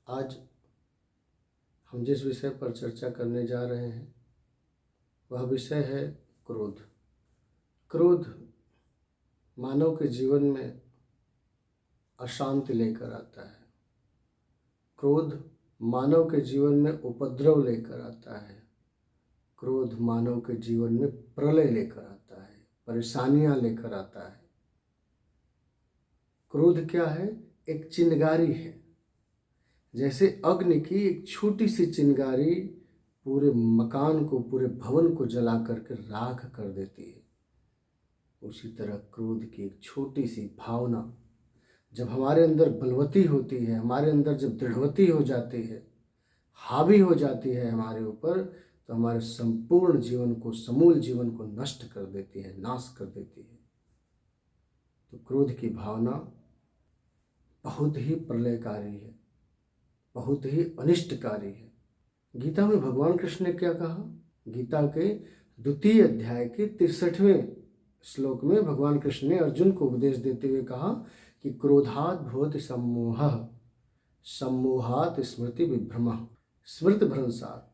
आज हम जिस विषय पर चर्चा करने जा रहे हैं वह विषय है क्रोध। क्रोध मानव के जीवन में अशांति लेकर आता है। क्रोध मानव के जीवन में उपद्रव लेकर आता है। क्रोध मानव के जीवन में प्रलय लेकर आता है, परेशानियां लेकर आता है। क्रोध क्या है? एक चिंगारी है। जैसे अग्नि की एक छोटी सी चिंगारी पूरे मकान को, पूरे भवन को जला करके राख कर देती है, उसी तरह क्रोध की एक छोटी सी भावना जब हमारे अंदर बलवती होती है, हमारे अंदर जब दृढ़वती हो जाती है, हावी हो जाती है हमारे ऊपर, तो हमारे संपूर्ण जीवन को, समूल जीवन को नष्ट कर देती है, नाश कर देती है। तो क्रोध की भावना बहुत ही प्रलयकारी है, बहुत ही अनिष्टकारी है। गीता में भगवान कृष्ण ने क्या कहा? गीता के 2 अध्याय के 63वें श्लोक में भगवान कृष्ण ने अर्जुन को उपदेश देते हुए कहा कि क्रोधात् भवति सम्मोहः, सम्मोहात् स्मृति विभ्रमः, स्मृतिभ्रंशात्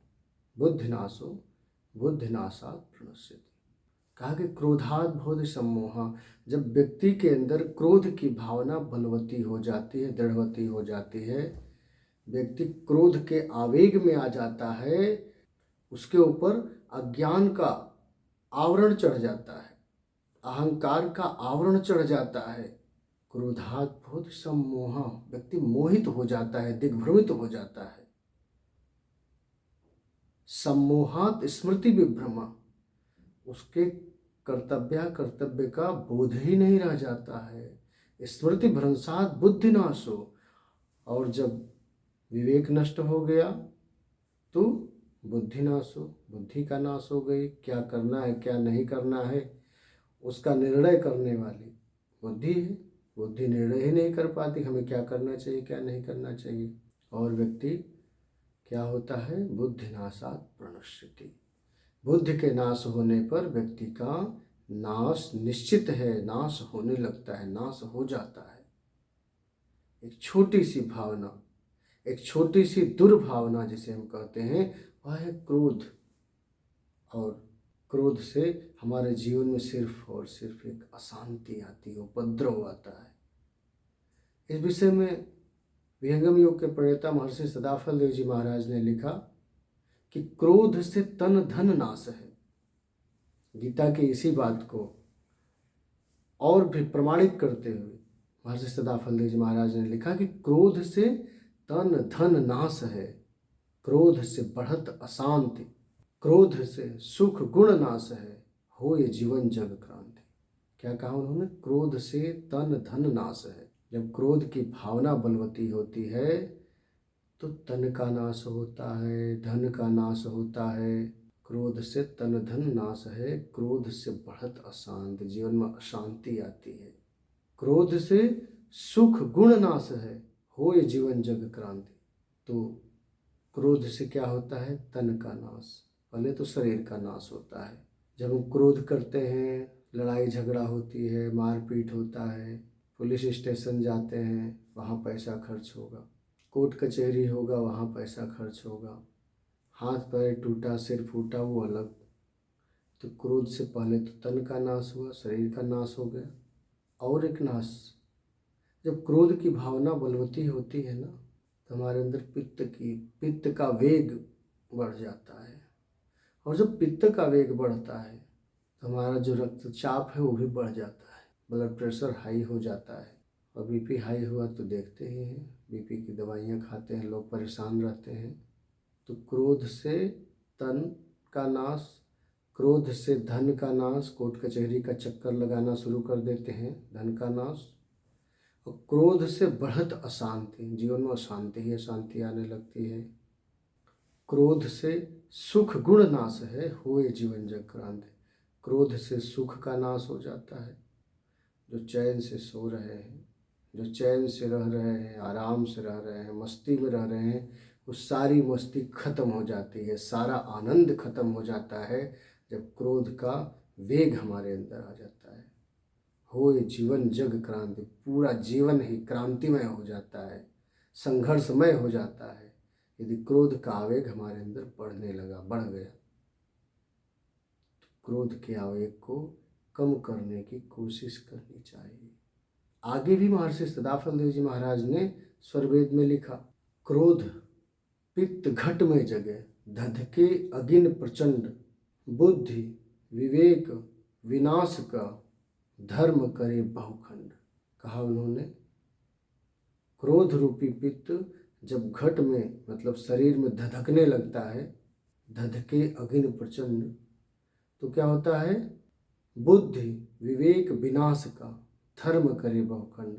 बुद्धिनाशो, बुद्धिनाशात् प्रणश्यति। कहा कि क्रोधात् भवति सम्मोहः, जब व्यक्ति के अंदर क्रोध की भावना बलवती हो जाती है, दृढ़वती हो जाती है, व्यक्ति क्रोध के आवेग में आ जाता है, उसके ऊपर अज्ञान का आवरण चढ़ जाता है, अहंकार का आवरण चढ़ जाता है। क्रोधात् भवति सम्मोहः, व्यक्ति मोहित हो जाता है, दिग्भ्रमित हो जाता है। सम्मोहात् स्मृति विभ्रमः, उसके कर्तव्य का बोध ही नहीं रह जाता है। स्मृति भ्रंशात् बुद्धिनाशो, और जब विवेक नष्ट हो गया तो बुद्धि नाश हो, बुद्धि का नाश हो गई। क्या करना है, क्या नहीं करना है, उसका निर्णय करने वाली बुद्धि है। बुद्धि निर्णय ही नहीं कर पाती हमें क्या करना चाहिए, क्या नहीं करना चाहिए। और व्यक्ति क्या होता है? बुद्धिनाशात् प्रणश्यति, बुद्धि के नाश होने पर व्यक्ति का नाश निश्चित है, नाश होने लगता है, नाश हो जाता है। एक छोटी सी भावना, एक छोटी सी दुर्भावना जिसे हम कहते हैं, वह है क्रोध। और क्रोध से हमारे जीवन में सिर्फ और सिर्फ एक अशांति आती है, उपद्रव आता है। इस विषय में विहंगम योग के प्रणेता महर्षि सदाफल देव जी महाराज ने लिखा कि क्रोध से तन धन नाश है। गीता की इसी बात को और भी प्रमाणित करते हुए महर्षि सदाफल देव जी महाराज ने लिखा कि क्रोध से तन धन नाश है, क्रोध से बढ़त अशांति, क्रोध से सुख गुण नाश है, हो ये जीवन जग क्रांति। क्या कहा उन्होंने? क्रोध से तन धन नाश है। जब क्रोध की भावना बलवती होती है तो तन का नाश होता है, धन का नाश होता है। क्रोध से तन धन नाश है, क्रोध से बढ़त अशांति, जीवन में अशांति आती है। क्रोध से सुख गुण नाश है, हो ये जीवन जग क्रांति। तो क्रोध से क्या होता है? तन का नाश, पहले तो शरीर का नाश होता है। जब हम क्रोध करते हैं, लड़ाई झगड़ा होती है, मारपीट होता है, पुलिस स्टेशन जाते हैं, वहाँ पैसा खर्च होगा, कोर्ट कचहरी होगा, वहाँ पैसा खर्च होगा, हाथ पैर टूटा, सिर फूटा, वो अलग। तो क्रोध से पहले तो तन का नाश हुआ, शरीर का नाश हो गया। और एक नाश, जब क्रोध की भावना बलवती होती है ना, तो हमारे अंदर पित्त का वेग बढ़ जाता है। और जब पित्त का वेग बढ़ता है तो हमारा जो रक्तचाप है वो भी बढ़ जाता है, ब्लड प्रेशर हाई हो जाता है। और बीपी हाई हुआ तो देखते ही हैं, बीपी की दवाइयाँ खाते हैं, लोग परेशान रहते हैं। तो क्रोध से तन का नाश, क्रोध से धन का नाश, कोर्ट कचहरी का चक्कर लगाना शुरू कर देते हैं, धन का नाश। और क्रोध से बढ़त अशांति, जीवन में अशांति ही अशांति आने लगती है। क्रोध से सुख गुण नाश है, होए जीवन जग क्रांति। क्रोध से सुख का नाश हो जाता है। जो चैन से सो रहे हैं, जो चैन से रह रहे हैं, आराम से रह रहे हैं, मस्ती में रह रहे हैं, वो सारी मस्ती खत्म हो जाती है, सारा आनंद खत्म हो जाता है जब क्रोध का वेग हमारे अंदर आ जाता है। होए जीवन जग क्रांति, पूरा जीवन ही क्रांतिमय हो जाता है। संघर्षमय हो जाता है। यदि क्रोध का आवेग हमारे अंदर बढ़ने लगा, बढ़ गया, तो क्रोध के आवेग को कम करने की कोशिश करनी चाहिए। आगे भी महर्षि सदाफल देव जी महाराज ने स्वरवेद में लिखा, क्रोध पित्त घट में जगे, धधके अगिन प्रचंड, बुद्धि विवेक विनाश का, धर्म करे बहुखंड। कहा उन्होंने, क्रोध रूपी पित्त जब घट में मतलब शरीर में धधकने लगता है, धधके अगिन प्रचंड, तो क्या होता है, बुद्धि विवेक विनाश का, धर्म करे बहुखंड,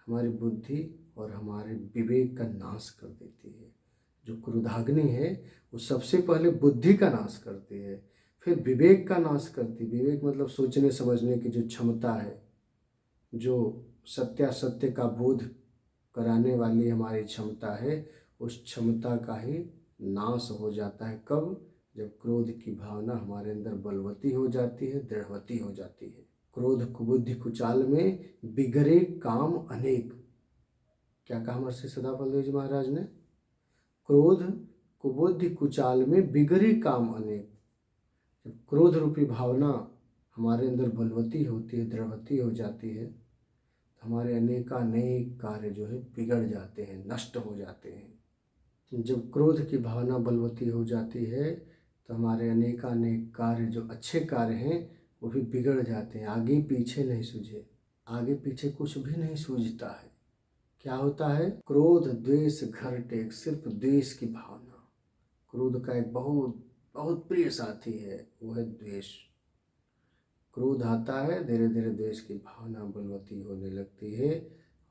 हमारी बुद्धि और हमारे विवेक का नाश कर देती है। जो क्रोधाग्नि है वो सबसे पहले बुद्धि का नाश करती है, फिर विवेक का नाश करती है। विवेक मतलब सोचने समझने की जो क्षमता है, जो सत्यासत्य का बोध कराने वाली हमारी क्षमता है, उस क्षमता का ही नाश हो जाता है। कब? जब क्रोध की भावना हमारे अंदर बलवती हो जाती है, दृढ़वती हो जाती है। क्रोध कुबुद्धि कुचाल में बिगड़े काम अनेक। क्या कहा महर्षि सदाफल देव जी महाराज ने? क्रोध कुबुद्धि कुचाल में बिगड़े काम अनेक। जब क्रोध रूपी भावना हमारे अंदर बलवती होती है, दृढ़वती हो जाती है, तो हमारे अनेक कार्य जो है बिगड़ जाते हैं, नष्ट हो जाते हैं। जब क्रोध की भावना बलवती हो जाती है तो हमारे अनेक कार्य जो अच्छे कार्य हैं वो भी बिगड़ जाते हैं। आगे पीछे नहीं सूझे, आगे पीछे कुछ भी नहीं सूझता है। क्या होता है? क्रोध द्वेष घर टेक, सिर्फ द्वेष की भावना। क्रोध का एक बहुत बहुत प्रिय साथी है, वो है द्वेष। क्रोध आता है, धीरे धीरे द्वेष की भावना बलवती होने लगती है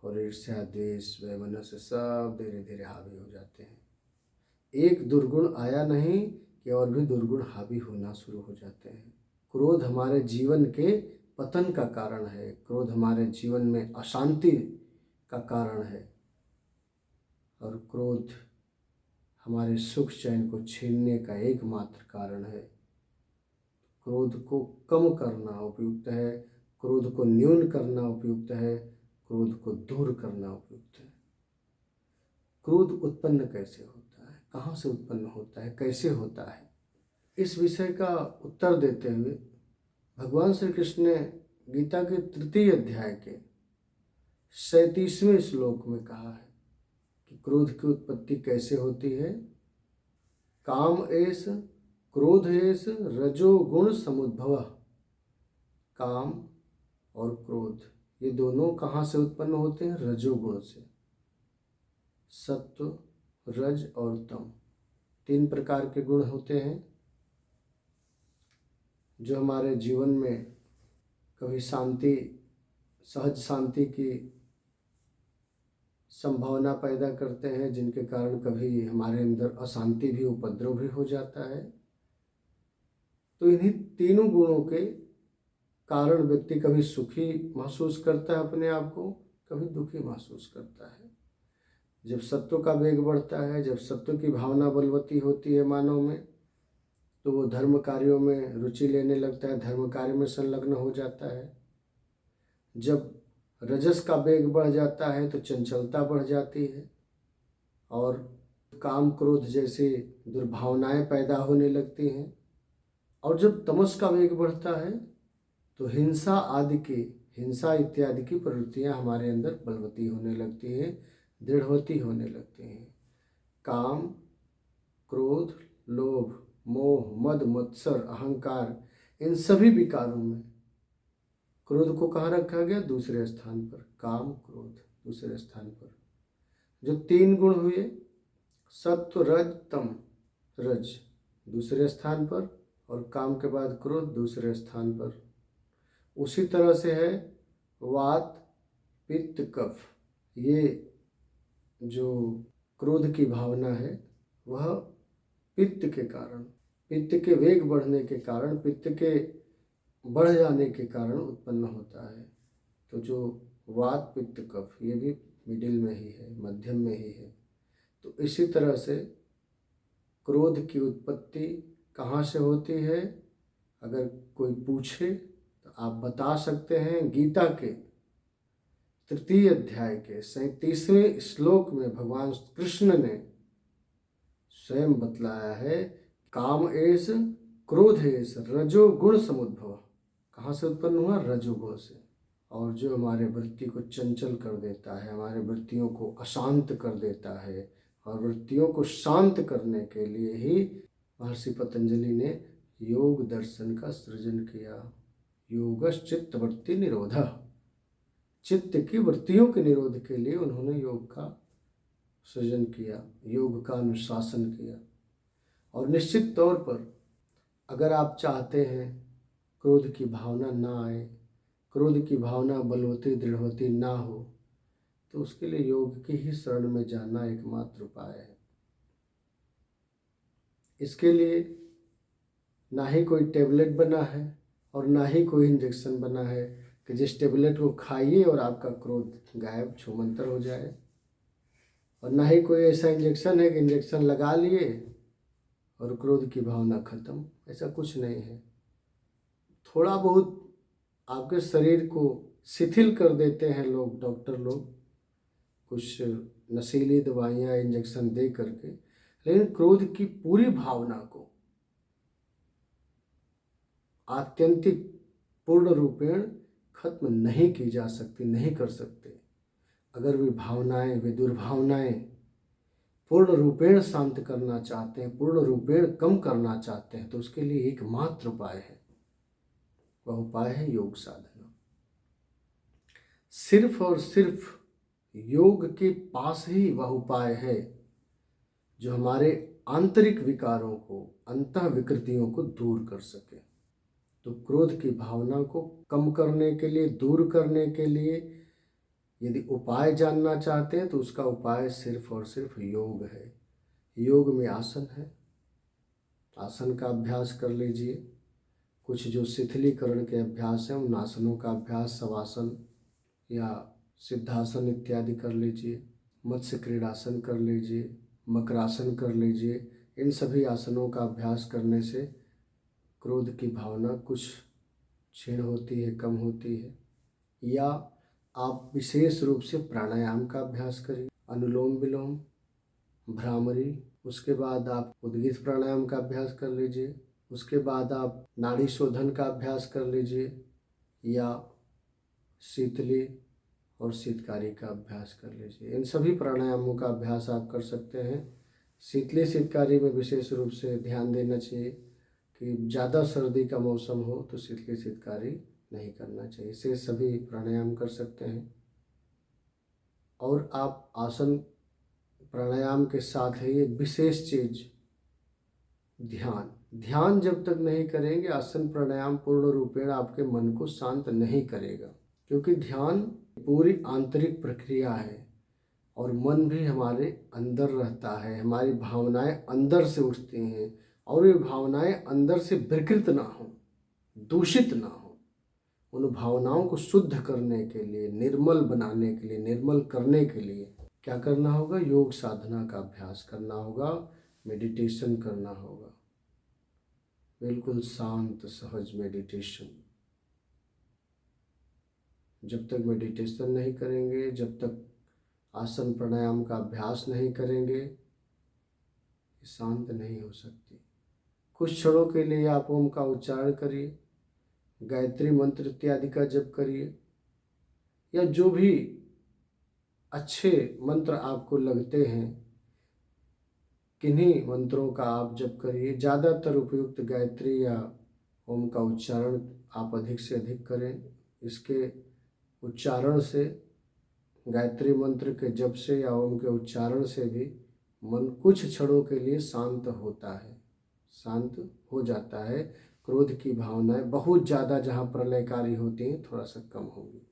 और ईर्ष्या द्वेष वैमनस्य सब धीरे धीरे हावी हो जाते हैं। एक दुर्गुण आया नहीं कि और भी दुर्गुण हावी होना शुरू हो जाते हैं। क्रोध हमारे जीवन के पतन का कारण है, क्रोध हमारे जीवन में अशांति का कारण है, और क्रोध हमारे सुख चैन को छीनने का एकमात्र कारण है। क्रोध को कम करना उपयुक्त है, क्रोध को न्यून करना उपयुक्त है, क्रोध को दूर करना उपयुक्त है। क्रोध उत्पन्न कैसे होता है, कहाँ से उत्पन्न होता है, कैसे होता है, इस विषय का उत्तर देते हुए भगवान श्री कृष्ण ने गीता के 3 अध्याय के 37वें श्लोक में कहा है कि क्रोध की उत्पत्ति कैसे होती है। काम एष क्रोध एष रजोगुण समुद्भव। काम और क्रोध ये दोनों कहाँ से उत्पन्न होते हैं? रजोगुण से। सत्व, रज और तम 3 प्रकार के गुण होते हैं जो हमारे जीवन में कभी शांति, सहज शांति की संभावना पैदा करते हैं, जिनके कारण कभी हमारे अंदर अशांति भी, उपद्रव भी हो जाता है। तो इन्हीं तीनों गुणों के कारण व्यक्ति कभी सुखी महसूस करता है अपने आप को, कभी दुखी महसूस करता है। जब सत्व का वेग बढ़ता है, जब सत्व की भावना बलवती होती है मानव में, तो वो धर्म कार्यों में रुचि लेने लगता है, धर्म कार्य में संलग्न हो जाता है। जब रजस का वेग बढ़ जाता है तो चंचलता बढ़ जाती है और काम क्रोध जैसे दुर्भावनाएं पैदा होने लगती हैं। और जब तमस का वेग बढ़ता है तो हिंसा इत्यादि की प्रवृत्तियां हमारे अंदर बलवती होने लगती हैं, दृढ़वती होने लगती हैं। काम, क्रोध, लोभ, मोह, मद, मत्सर, अहंकार, इन सभी विकारों में क्रोध को कहाँ रखा गया? दूसरे स्थान पर। काम क्रोध दूसरे स्थान पर। जो 3 गुण हुए, सत्व रज तम, रज दूसरे स्थान पर और काम के बाद क्रोध दूसरे स्थान पर। उसी तरह से है वात, पित्त, कफ। ये जो क्रोध की भावना है वह पित्त के कारण, पित्त के वेग बढ़ने के कारण, पित्त के बढ़ जाने के कारण उत्पन्न होता है। तो जो वात, पित्त, कफ ये भी मिडिल में ही है, मध्यम में ही है। तो इसी तरह से क्रोध की उत्पत्ति कहाँ से होती है? अगर कोई पूछे तो आप बता सकते हैं गीता के तृतीय अध्याय के 37वें श्लोक में भगवान कृष्ण ने स्वयं बतलाया है, काम एस क्रोध एस रजोगुण समुद्भव। कहाँ से उत्पन्न हुआ? रजोगुण से। और जो हमारे वृत्ति को चंचल कर देता है, हमारे वृत्तियों को अशांत कर देता है, और वृत्तियों को शांत करने के लिए ही महर्षि पतंजलि ने योग दर्शन का सृजन किया। योगश्चित्त वृत्ति निरोध, चित्त की वृत्तियों के निरोध के लिए उन्होंने योग का सृजन किया, योग का अनुशासन किया। और निश्चित तौर पर अगर आप चाहते हैं क्रोध की भावना ना आए, क्रोध की भावना बलवती दृढ़वती ना हो, तो उसके लिए योग की ही शरण में जाना एकमात्र उपाय है। इसके लिए ना ही कोई टेबलेट बना है और ना ही कोई इंजेक्शन बना है कि जिस टेबलेट को खाइए और आपका क्रोध गायब छूमंतर हो जाए, और ना ही कोई ऐसा इंजेक्शन है कि इंजेक्शन लगा लिए और क्रोध की भावना खत्म। ऐसा कुछ नहीं है। थोड़ा बहुत आपके शरीर को शिथिल कर देते हैं लोग, डॉक्टर लोग, कुछ नशीली दवाइयाँ इंजेक्शन दे करके, लेकिन क्रोध की पूरी भावना को आत्यंतिक पूर्ण रूपेण खत्म नहीं की जा सकती, नहीं कर सकते। अगर वे भावनाएं, वे दुर्भावनाएं पूर्ण रूपेण शांत करना चाहते हैं, पूर्ण रूपेण कम करना चाहते हैं, तो उसके लिए एकमात्र उपाय है। वह उपाय है योग साधना। सिर्फ और सिर्फ योग के पास ही वह उपाय है जो हमारे आंतरिक विकारों को, अंतः विकृतियों को दूर कर सके। तो क्रोध की भावना को कम करने के लिए, दूर करने के लिए यदि उपाय जानना चाहते हैं तो उसका उपाय सिर्फ और सिर्फ योग है। योग में आसन है, आसन का अभ्यास कर लीजिए। कुछ जो शिथिलीकरण के अभ्यास हैं उन आसनों का अभ्यास, शवासन या सिद्धासन इत्यादि कर लीजिए। मत्स्य क्रीड़ासन कर लीजिए, मकरासन कर लीजिए। इन सभी आसनों का अभ्यास करने से क्रोध की भावना कुछ क्षीण होती है, कम होती है। या आप विशेष रूप से प्राणायाम का अभ्यास करिए, अनुलोम विलोम, भ्रामरी। उसके बाद आप उद्गीत प्राणायाम का अभ्यास कर लीजिए। उसके बाद आप नाड़ी शोधन का अभ्यास कर लीजिए, या शीतली और शीतकारी का अभ्यास कर लीजिए। इन सभी प्राणायामों का अभ्यास आप कर सकते हैं। शीतली शीतकारी में विशेष रूप से ध्यान देना चाहिए कि ज़्यादा सर्दी का मौसम हो तो शीतली शीतकारी नहीं करना चाहिए। इसे सभी प्राणायाम कर सकते हैं। और आप आसन प्राणायाम के साथ ही एक विशेष चीज़, ध्यान जब तक नहीं करेंगे, आसन प्राणायाम पूर्ण रूपेण आपके मन को शांत नहीं करेगा, क्योंकि ध्यान पूरी आंतरिक प्रक्रिया है और मन भी हमारे अंदर रहता है। हमारी भावनाएं अंदर से उठती हैं, और ये भावनाएं अंदर से विकृत ना हो, दूषित ना हो। उन भावनाओं को शुद्ध करने के लिए, निर्मल बनाने के लिए, निर्मल करने के लिए क्या करना होगा? योग साधना का अभ्यास करना होगा, मेडिटेशन करना होगा। बिल्कुल शांत सहज मेडिटेशन। जब तक मेडिटेशन नहीं करेंगे, जब तक आसन प्राणायाम का अभ्यास नहीं करेंगे, शांत नहीं हो सकती। कुछ क्षणों के लिए आप ओम का उच्चारण करिए, गायत्री मंत्र इत्यादि का जप करिए, या जो भी अच्छे मंत्र आपको लगते हैं किन्हीं मंत्रों का आप जप करिए। ज़्यादातर उपयुक्त गायत्री या ओम का उच्चारण आप अधिक से अधिक करें। इसके उच्चारण से, गायत्री मंत्र के जप से या ओम के उच्चारण से भी मन कुछ क्षणों के लिए शांत होता है, शांत हो जाता है। क्रोध की भावनाएं बहुत ज़्यादा जहाँ प्रलयकारी होती हैं थोड़ा सा कम होगी,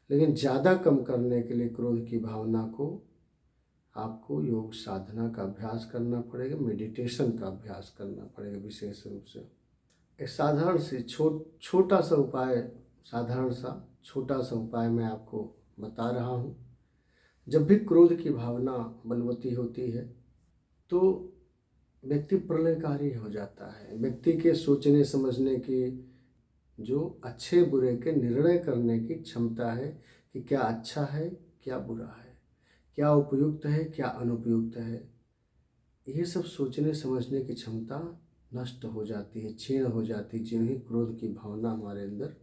लेकिन ज़्यादा कम करने के लिए क्रोध की भावना को आपको योग साधना का अभ्यास करना पड़ेगा, मेडिटेशन का अभ्यास करना पड़ेगा विशेष रूप से। एक साधारण से छोटा सा उपाय, छोटा सा उपाय मैं आपको बता रहा हूँ। जब भी क्रोध की भावना बलवती होती है तो व्यक्ति प्रलयकारी हो जाता है। व्यक्ति के सोचने समझने की, जो अच्छे बुरे के निर्णय करने की क्षमता है कि क्या अच्छा है, क्या बुरा है, क्या उपयुक्त है, क्या अनुपयुक्त है। ये सब सोचने समझने की क्षमता नष्ट हो जाती है, क्षीण हो जाती है, ज्यों ही क्रोध की भावना हमारे अंदर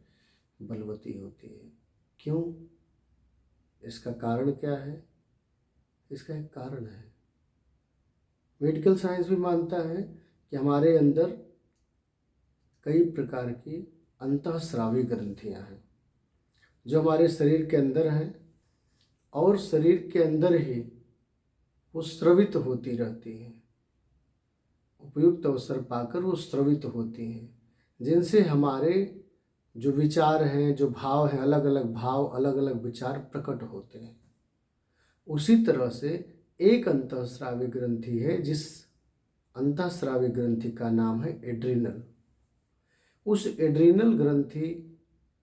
बलवती होती है। क्यों? इसका कारण क्या है? इसका एक कारण है, मेडिकल साइंस भी मानता है कि हमारे अंदर कई प्रकार की अंतःस्रावी ग्रंथियां हैं जो हमारे शरीर के अंदर हैं और शरीर के अंदर ही वो स्रवित होती रहती हैं। उपयुक्त अवसर पाकर वो स्रवित होती हैं, जिनसे हमारे जो विचार हैं, जो भाव हैं, अलग अलग भाव, अलग अलग विचार प्रकट होते हैं। उसी तरह से एक अंतःस्रावी ग्रंथि है, जिस अंतःस्रावी ग्रंथि का नाम है एड्रिनल। उस एड्रिनल ग्रंथि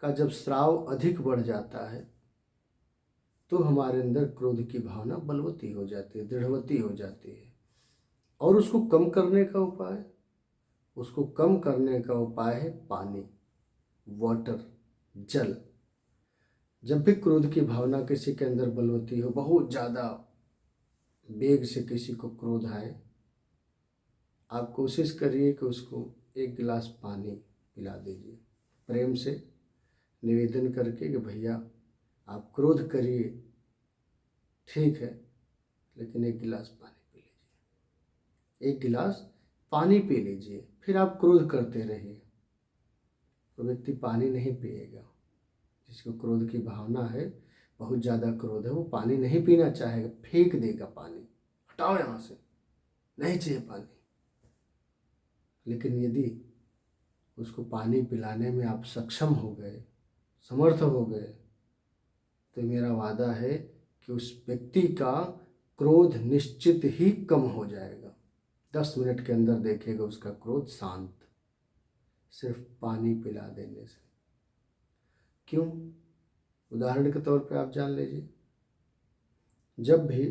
का जब स्राव अधिक बढ़ जाता है तो हमारे अंदर क्रोध की भावना बलवती हो जाती है, दृढ़वती हो जाती है। और उसको कम करने का उपाय, उसको कम करने का उपाय है पानी, वाटर, जल। जब भी क्रोध की भावना किसी के अंदर बलवती हो, बहुत ज़्यादा वेग से किसी को क्रोध आए, आप कोशिश करिए कि उसको एक गिलास पानी पिला दीजिए, प्रेम से निवेदन करके कि भैया आप क्रोध करिए, ठीक है, लेकिन एक गिलास पानी पी लीजिए, एक गिलास पानी पी लीजिए, फिर आप क्रोध करते रहिए। तो व्यक्ति पानी नहीं पिएगा। जिसको क्रोध की भावना है, बहुत ज़्यादा क्रोध है, वो पानी नहीं पीना चाहेगा, फेंक देगा पानी, हटाओ यहाँ से, नहीं चाहिए पानी। लेकिन यदि उसको पानी पिलाने में आप सक्षम हो गए, समर्थ हो गए, तो मेरा वादा है कि उस व्यक्ति का क्रोध निश्चित ही कम हो जाएगा। 10 मिनट के अंदर देखेगा उसका क्रोध शांत, सिर्फ पानी पिला देने से। क्यों? उदाहरण के तौर पे आप जान लीजिए, जब भी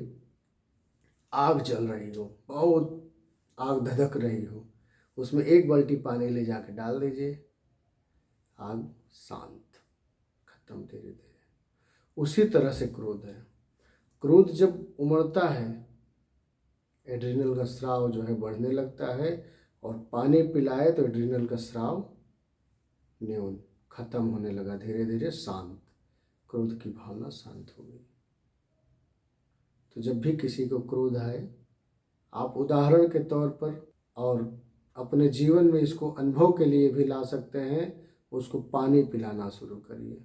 आग जल रही हो, बहुत आग धधक रही हो, उसमें एक बाल्टी पानी ले जाकर डाल दीजिए, आग शांत, खत्म धीरे धीरे। उसी तरह से क्रोध है। क्रोध जब उमड़ता है, एड्रिनल का स्राव जो है बढ़ने लगता है, और पानी पिलाए तो एड्रिनल का स्राव न्यून, खत्म होने लगा, धीरे धीरे शांत, क्रोध की भावना शांत हो गई। तो जब भी किसी को क्रोध आए, आप उदाहरण के तौर पर और अपने जीवन में इसको अनुभव के लिए भी ला सकते हैं, उसको पानी पिलाना शुरू करिए।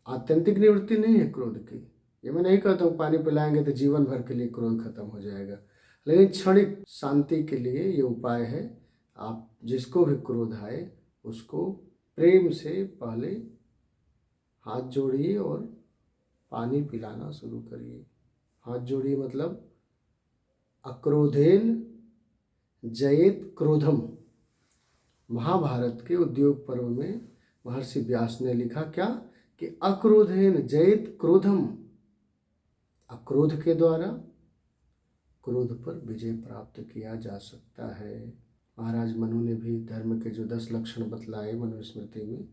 आत्यंतिक निवृत्ति नहीं है क्रोध की, ये मैं नहीं कहता हूँ पानी पिलाएंगे तो जीवन भर के लिए क्रोध खत्म हो जाएगा, लेकिन क्षणिक शांति के लिए ये उपाय है। आप जिसको भी क्रोध आए उसको प्रेम से पहले हाथ जोड़िए और पानी पिलाना शुरू करिए। हाथ जोड़िए मतलब अक्रोधेन जयेत क्रोधम। महाभारत के उद्योग पर्व में महर्षि व्यास ने लिखा क्या कि अक्रोधेन जयेत क्रोधम, अक्रोध के द्वारा क्रोध पर विजय प्राप्त किया जा सकता है। महाराज मनु ने भी धर्म के जो 10 लक्षण बतलाए मनुस्मृति में,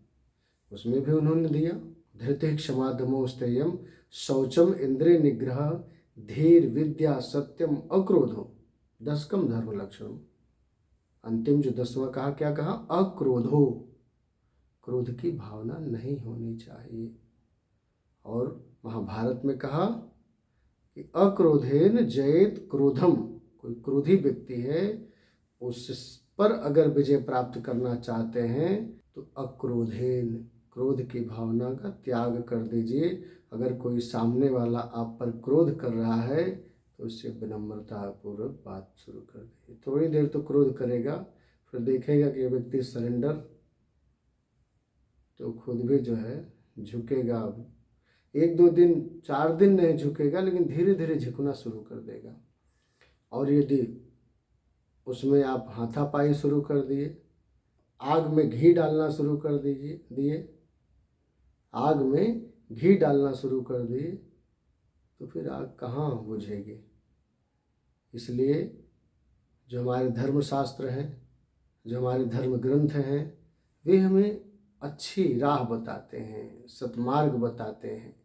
उसमें भी उन्होंने दिया, धृति क्षमा दमो स्थेयम शौचम इंद्रिय निग्रह धीर विद्या सत्यम अक्रोधो, 10 कम धर्म लक्षण। अंतिम जो 10वां कहा, क्या कहा? अक्रोधो, क्रोध की भावना नहीं होनी चाहिए। और महाभारत में कहा कि अक्रोधेन जयेत क्रोधम, कोई क्रोधी व्यक्ति है, उस पर अगर विजय प्राप्त करना चाहते हैं तो अक्रोधेन, क्रोध की भावना का त्याग कर दीजिए। अगर कोई सामने वाला आप पर क्रोध कर रहा है तो उससे विनम्रता पूर्वक बात शुरू कर दीजिए। थोड़ी देर तो क्रोध करेगा, फिर देखेगा कि ये व्यक्ति सरेंडर, तो खुद भी जो है झुकेगा। अब 1-2 दिन, 4 दिन नहीं झुकेगा, लेकिन धीरे धीरे झुकना शुरू कर देगा। और यदि उसमें आप हाथापाई शुरू कर दिए, आग में घी डालना शुरू कर दिए, आग में घी डालना शुरू कर दिए, तो फिर आग कहाँ बुझेगी। इसलिए जो हमारे धर्मशास्त्र हैं, जो हमारे धर्म ग्रंथ हैं, वे हमें अच्छी राह बताते हैं, सतमार्ग बताते हैं।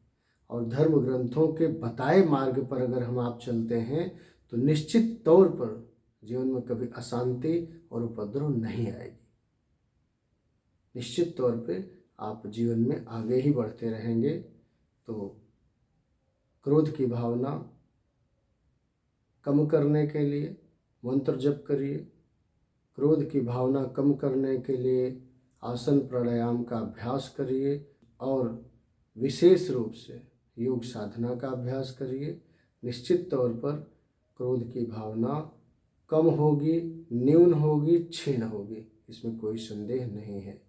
और धर्म ग्रंथों के बताए मार्ग पर अगर आप चलते हैं तो निश्चित तौर पर जीवन में कभी अशांति और उपद्रव नहीं आएगी। निश्चित तौर पे आप जीवन में आगे ही बढ़ते रहेंगे। तो क्रोध की भावना कम करने के लिए मंत्र जप करिए। क्रोध की भावना कम करने के लिए आसन प्राणायाम का अभ्यास करिए और विशेष रूप से योग साधना का अभ्यास करिए। निश्चित तौर पर क्रोध की भावना कम होगी, न्यून होगी, क्षीण होगी, इसमें कोई संदेह नहीं है।